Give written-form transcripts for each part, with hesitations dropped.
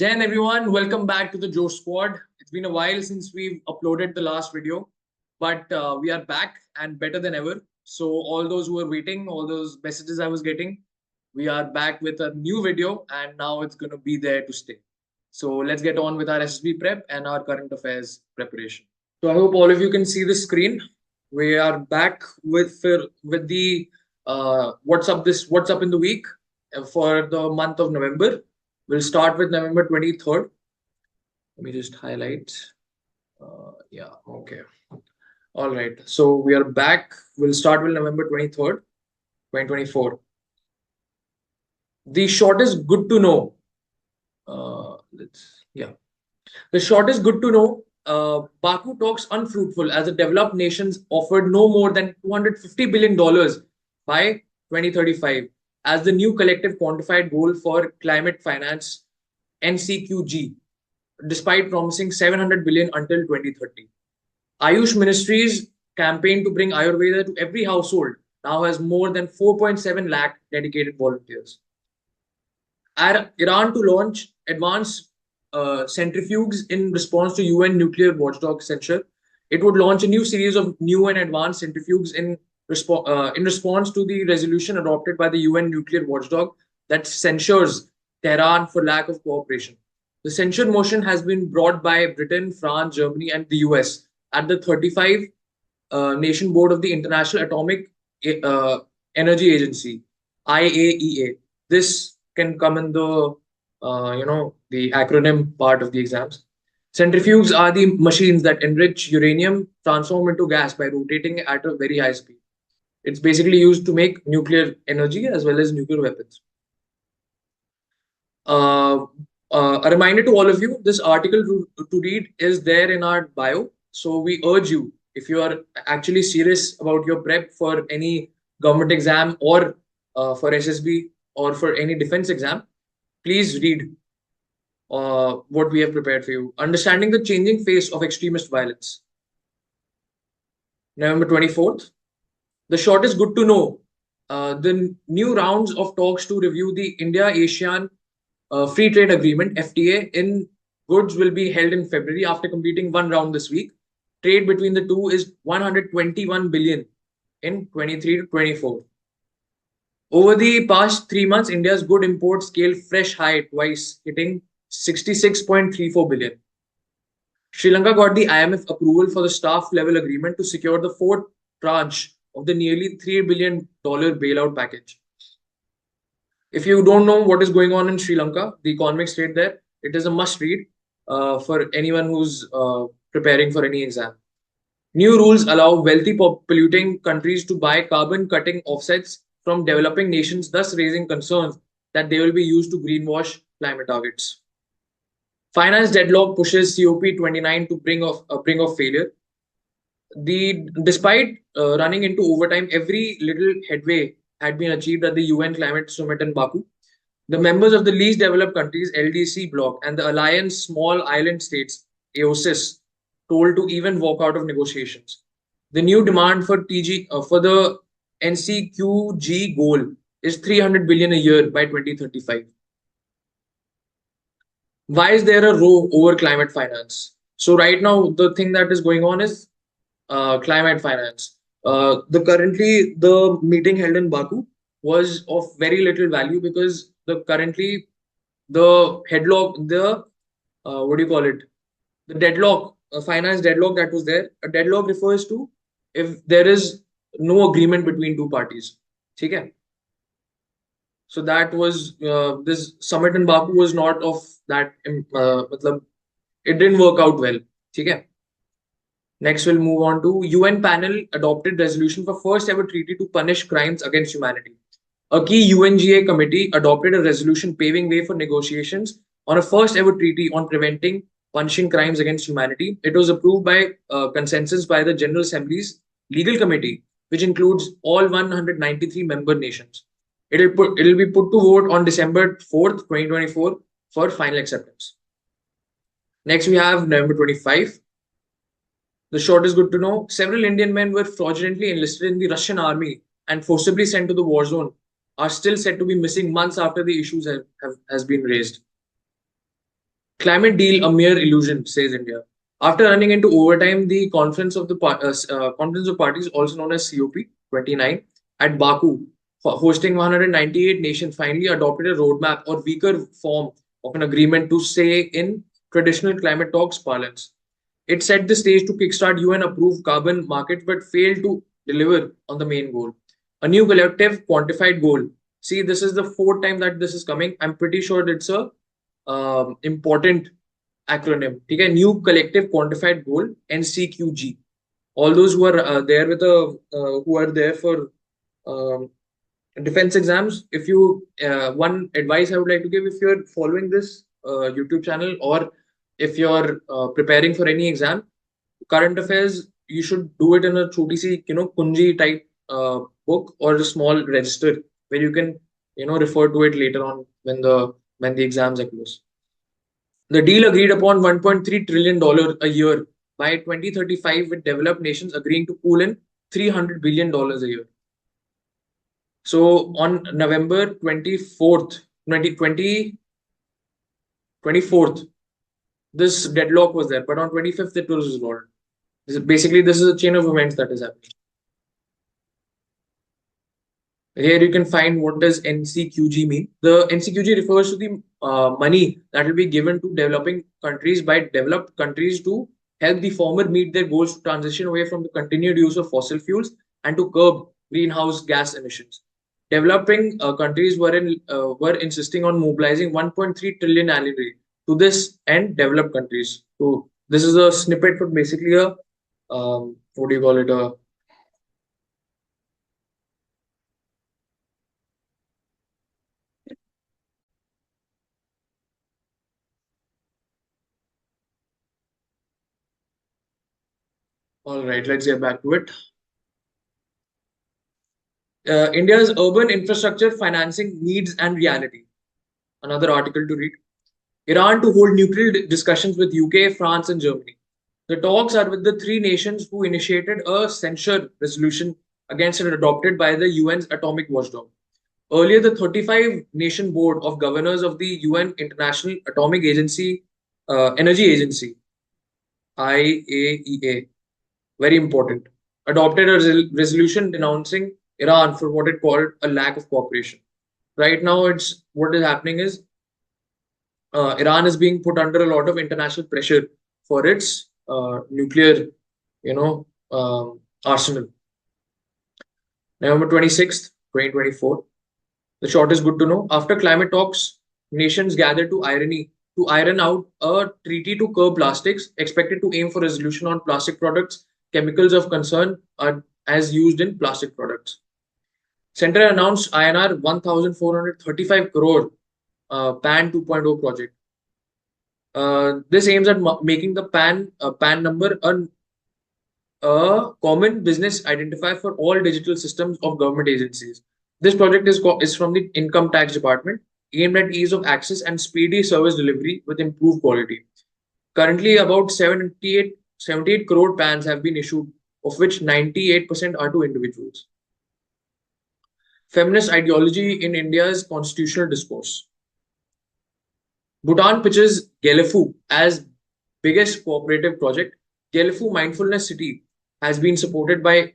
Jen, everyone, welcome back to the Joe Squad. It's been a while since we've uploaded the last video, but we are back and better than ever. So, all those who are waiting, all those messages I was getting, we are back with a new video, and now it's going to be there to stay. So, let's get on with our SSB prep and our current affairs preparation. So, I hope all of you can see the screen. We are back with the what's up in the week for the month of November. We'll start with November 23rd. Let me just highlight. Yeah, okay. All right. So we are back. We'll start with November 23rd, 2024. The short is good to know. The short is good to know. Baku talks unfruitful as the developed nations offered no more than $250 billion by 2035 as the new collective quantified goal for climate finance NCQG, despite promising 700 billion until 2030. Ayush Ministry's campaign to bring Ayurveda to every household now has more than 4.7 lakh dedicated volunteers. Iran to launch advanced centrifuges in response to UN nuclear watchdog censure. It would launch a new series of new and advanced centrifuges in response to the resolution adopted by the UN nuclear watchdog that censures Tehran for lack of cooperation. The censure motion has been brought by Britain, France, Germany, and the US at the 35 nation board of the International Atomic Energy Agency, IAEA. This can come in the the acronym part of the exams. Centrifuges are the machines that enrich uranium, transform into gas by rotating at a very high speed. It's basically used to make nuclear energy as well as nuclear weapons. A reminder to all of you, this article to read is there in our bio. So we urge you, if you are actually serious about your prep for any government exam or for SSB or for any defense exam, please read what we have prepared for you. Understanding the changing face of extremist violence. November 24th. The short is good to know. The new rounds of talks to review the India-ASEAN Free Trade Agreement, FTA, in goods will be held in February after completing one round this week. Trade between the two is 121 billion in 23 to 24. Over the past 3 months, India's good import scaled fresh high twice, hitting 66.34 billion. Sri Lanka got the IMF approval for the staff level agreement to secure the fourth tranche of the nearly $3 billion bailout package. If you don't know what is going on in Sri Lanka, the economic state there, it is a must read for anyone who's preparing for any exam. New rules allow wealthy polluting countries to buy carbon cutting offsets from developing nations, thus raising concerns that they will be used to greenwash climate targets. Finance deadlock pushes COP29 to bring of failure. Despite running into overtime, every little headway had been achieved at the UN Climate Summit in Baku. The members of the least developed countries, LDC bloc, and the Alliance Small Island States, AOSIS, told to even walk out of negotiations. The new demand for the NCQG goal is 300 billion a year by 2035. Why is there a row over climate finance? So right now, the thing that is going on is climate finance. The meeting held in Baku was of very little value because the headlock, the deadlock, finance deadlock that was there. A deadlock refers to if there is no agreement between two parties. Okay. So that was this summit in Baku was not of that. It didn't work out well. Okay. Next, we'll move on to UN panel adopted resolution for first ever treaty to punish crimes against humanity. A key UNGA committee adopted a resolution paving way for negotiations on a first ever treaty on preventing punishing crimes against humanity. It was approved by consensus by the General Assembly's Legal Committee, which includes all 193 member nations. It will be put to vote on December 4th, 2024 for final acceptance. Next, we have November 25. The short is good to know. Several Indian men were fraudulently enlisted in the Russian army and forcibly sent to the war zone are still said to be missing months after the issues has been raised. Climate deal a mere illusion, says India. After running into overtime, the Conference of Parties, also known as COP29, at Baku, hosting 198 nations, finally adopted a roadmap or weaker form of an agreement to say in traditional climate talks parlance. It set the stage to kickstart UN approved carbon markets but failed to deliver on the main goal. A new collective quantified goal. See, this is the fourth time that this is coming. I'm pretty sure it's a important acronym. ठीक है, new collective quantified goal NCQG. All those who are there with a who are there for um, defense exams, if you one advice I would like to give, if you're following this YouTube channel, or if you're preparing for any exam, current affairs, you should do it in a choti si, kunji type book or a small register where you can refer to it later on when the exams are close. The deal agreed upon $1.3 trillion a year by 2035, with developed nations agreeing to pool in $300 billion a year. So on November 24th, 24th, this deadlock was there, but on 25th it was resolved. This is a chain of events that is happening. Here you can find what does NCQG mean. The NCQG refers to the money that will be given to developing countries by developed countries to help the former meet their goals to transition away from the continued use of fossil fuels and to curb greenhouse gas emissions. Developing countries were insisting on mobilizing 1.3 trillion annually to this end. Developed countries. So this is a snippet for basically a what do you call it? All right, let's get back to it. India's urban infrastructure financing needs and reality. Another article to read. Iran to hold neutral discussions with UK, France, and Germany. The talks are with the three nations who initiated a censure resolution against it adopted by the UN's atomic watchdog. Earlier, the 35 nation board of governors of the UN International Atomic Agency, Energy Agency, IAEA, very important, adopted a resolution denouncing Iran for what it called a lack of cooperation. Right now, it's what is happening is Iran is being put under a lot of international pressure for its nuclear, arsenal. November 26th, 2024. The short is good to know. After climate talks, nations gathered to iron out a treaty to curb plastics, expected to aim for resolution on plastic products, chemicals of concern are as used in plastic products. Center announced INR 1,435 crore PAN 2.0 project. This aims at making the PAN number a common business identifier for all digital systems of government agencies. This project is from the Income Tax Department, aimed at ease of access and speedy service delivery with improved quality. Currently, about 78 crore PANs have been issued, of which 98% are to individuals. Feminist ideology in India's constitutional discourse. Bhutan pitches Gelefu as biggest cooperative project. Gelefu Mindfulness City has been supported by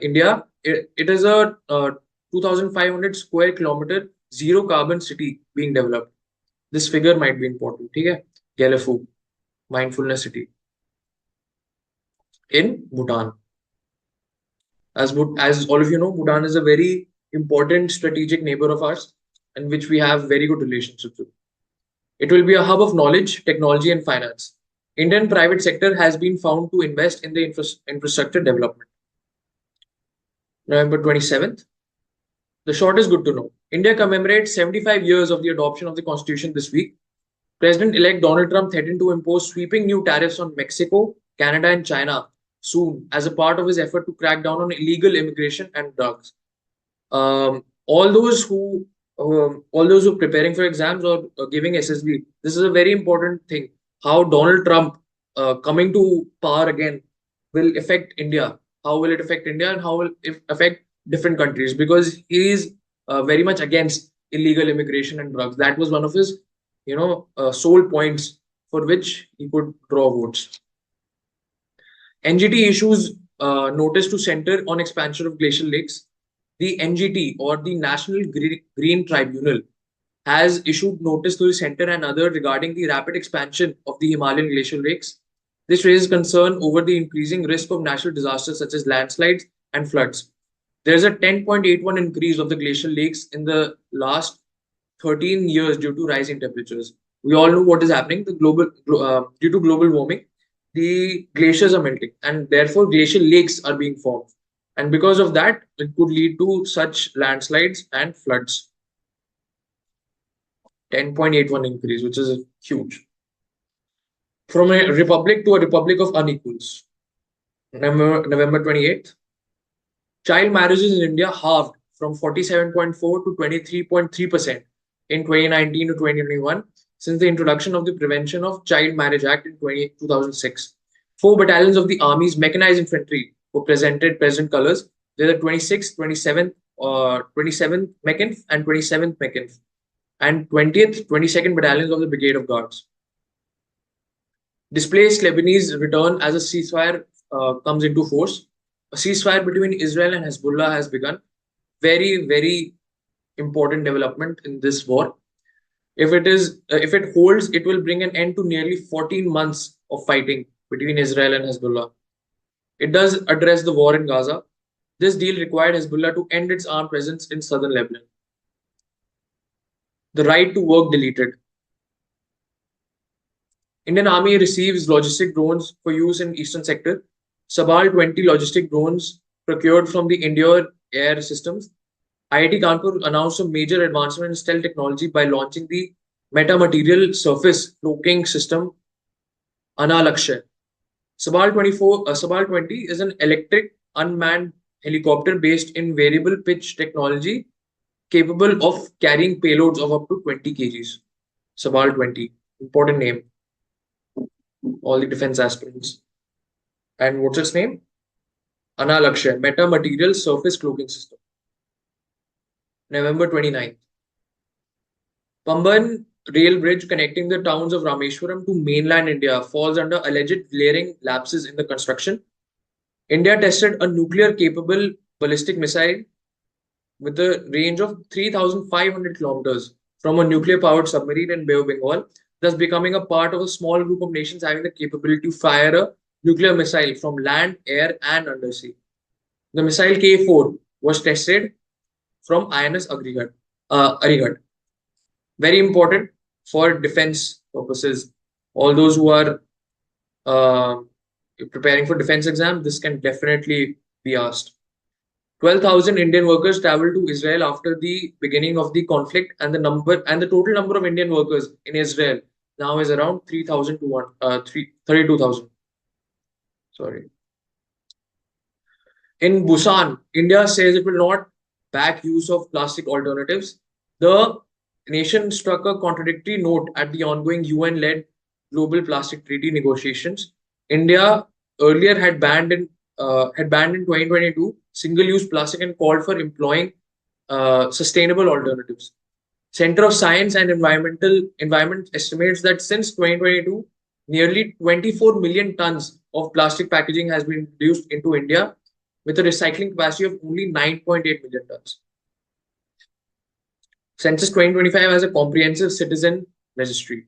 India. It is a 2,500 square kilometer zero carbon city being developed. This figure might be important. Okay? Gelefu Mindfulness City in Bhutan. As all of you know, Bhutan is a very important strategic neighbor of ours, and which we have very good relationships with. It will be a hub of knowledge, technology, and finance. Indian private sector has been found to invest in the infrastructure development. November 27th. The short is good to know. India commemorates 75 years of the adoption of the Constitution this week. President-elect Donald Trump threatened to impose sweeping new tariffs on Mexico, Canada, and China soon as a part of his effort to crack down on illegal immigration and drugs. All those who are preparing for exams or giving SSB, this is a very important thing. How Donald Trump coming to power again will affect India. How will it affect India, and how will it affect different countries? Because he is very much against illegal immigration and drugs. That was one of his, sole points for which he could draw votes. NGT issues notice to center on expansion of glacial lakes. The NGT, or the National Green Tribunal, has issued notice to the center and other regarding the rapid expansion of the Himalayan glacial lakes. This raises concern over the increasing risk of natural disasters such as landslides and floods. There is a 10.81 increase of the glacial lakes in the last 13 years due to rising temperatures. We all know what is happening. Due to global warming, the glaciers are melting, and therefore glacial lakes are being formed. And because of that, it could lead to such landslides and floods. 10.81 increase, which is huge. From a republic to a republic of unequals. November 28th. Child marriages in India halved from 47.4 to 23.3% in 2019 to 2021 since the introduction of the Prevention of Child Marriage Act in 2006. 4 battalions of the Army's mechanized infantry were presented present colors. They are the 26th, 27th, 27th Mechanf and 27th Mechanf, and 20th, 22nd battalions of the Brigade of Guards. Displaced Lebanese return as a ceasefire comes into force. A ceasefire between Israel and Hezbollah has begun. Very, very important development in this war. If it holds, it will bring an end to nearly 14 months of fighting between Israel and Hezbollah. It does address the war in Gaza. This deal required Hezbollah to end its armed presence in southern Lebanon. The right to work deleted. Indian Army receives logistic drones for use in eastern sector. Sabal 20 logistic drones procured from the India Air Systems. IIT Kanpur announced a major advancement in stealth technology by launching the metamaterial surface cloaking system Analaksha. Sabal 20 is an electric unmanned helicopter based in variable pitch technology capable of carrying payloads of up to 20 kgs. Sabal 20, important name. All the defense aspirants. And what's its name? Analaksha, metamaterial surface cloaking system. November 29th. Pamban rail bridge connecting the towns of Rameshwaram to mainland India falls under alleged glaring lapses in the construction. India tested a nuclear-capable ballistic missile with a range of 3,500 kilometers from a nuclear-powered submarine in Bay of Bengal, thus becoming a part of a small group of nations having the capability to fire a nuclear missile from land, air, and undersea. The missile K4 was tested from INS Arigat. Very important for defense purposes. All those who are preparing for defense exam, this can definitely be asked. 12,000 Indian workers traveled to Israel after the beginning of the conflict, and the total number of Indian workers in Israel now is around 32,000. Sorry. In Busan, India says it will not back use of plastic alternatives. The nation struck a contradictory note at the ongoing UN-led global plastic treaty negotiations. India earlier had banned in 2022 single-use plastic and called for employing sustainable alternatives. Center of Science and Environment estimates that since 2022, nearly 24 million tons of plastic packaging has been introduced into India with a recycling capacity of only 9.8 million tons. Census 2025 has a comprehensive citizen registry.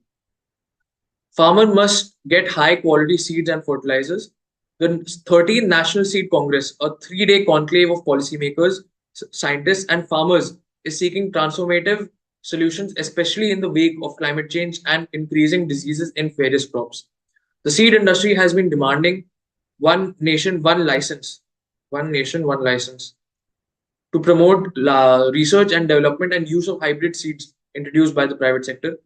Farmer must get high quality seeds and fertilizers. The 13th National Seed Congress, a 3-day conclave of policymakers, scientists, and farmers, is seeking transformative solutions, especially in the wake of climate change and increasing diseases in various crops. The seed industry has been demanding one nation, one license to promote research and development and use of hybrid seeds introduced by the private sector.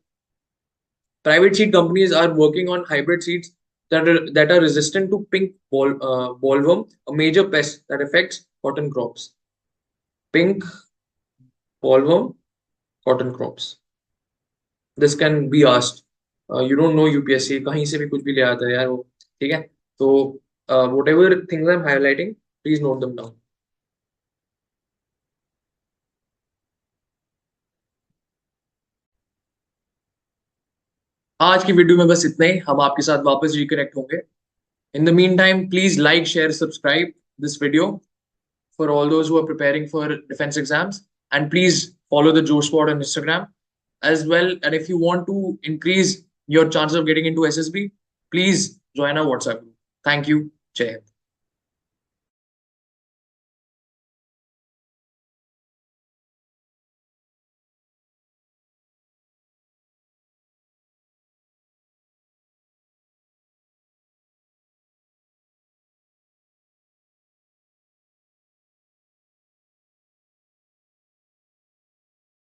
Private seed companies are working on hybrid seeds that are resistant to pink bollworm, a major pest that affects cotton crops. Pink bollworm, cotton crops. This can be asked. You don't know UPSC, कहीं से भी कुछ भी ले आता है यार वो, ठीक है? So whatever things I'm highlighting, please note them down. आज की वीडियो में बस इतना ही, हम आपके साथ वापस रिकनेक्ट होंगे. In the meantime, please like, share, subscribe this video for all those who are preparing for defense exams, and please follow the Joe Squad on Instagram as well. And if you want to increase your chance of getting into SSB, please join our WhatsApp group. Thank you. Jai Hind.